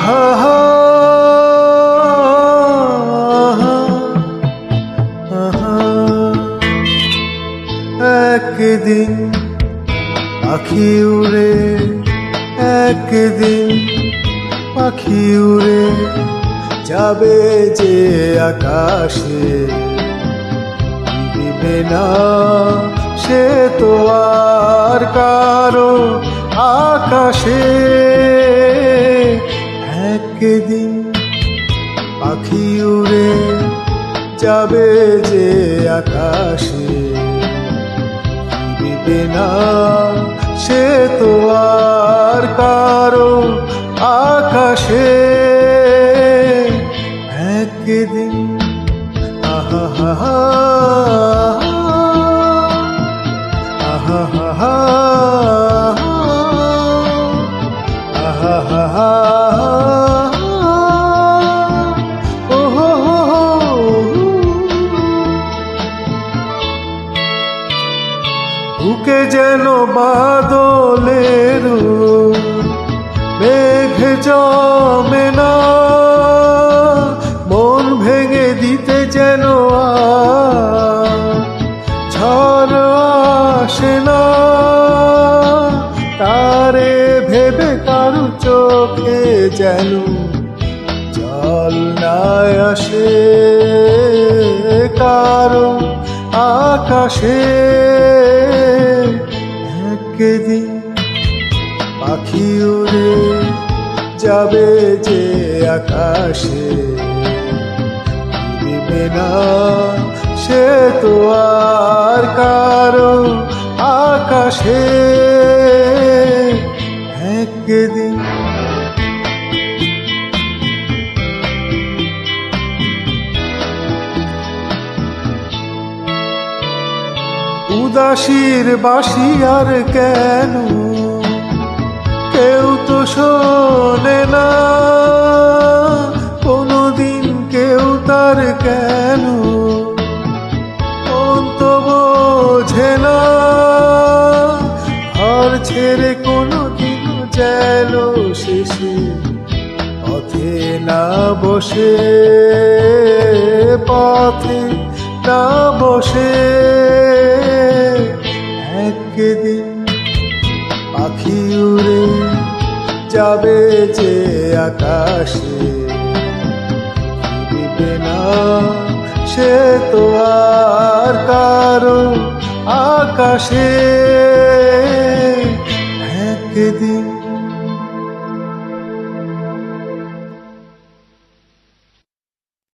আহা একদিন পাখি উড়ে, একদিন পাখি উড়ে যাবে যে আকাশে, দিবে না সে তো আর কারো আকাশে। একদিন পাখি উড়ে যাবে যে আকাশে, দিবে না সে তো আর কারো আকাশে। একদিন আহা হা হা আহা হা হা আহা হা হা বুকে যেন বাদলের মেঘ জমে না, মন ভেঙে দিতে যেন ঝড় আসে না। তারে ভেবে কারু চোখে যেন জল না আসে, কারো আকাশে। একদিন পাখি উড়ে যাবে যে আকাশে, দিবে না সে তো আর কারো আকাশে। একদিন উদাসীর বাঁশি আর কেন কেউ তো শোনে না, কোনদিন কেউ তার কেন মন তো বোঝে না। ঘর ছেড়ে কোনদিন যেন শেষে পথে না বসে, পথে না বসে। একদিন পাখি উড়ে যাবে যে আকাশে, দিবে না সে তো আর কারো আকাশে। একদিন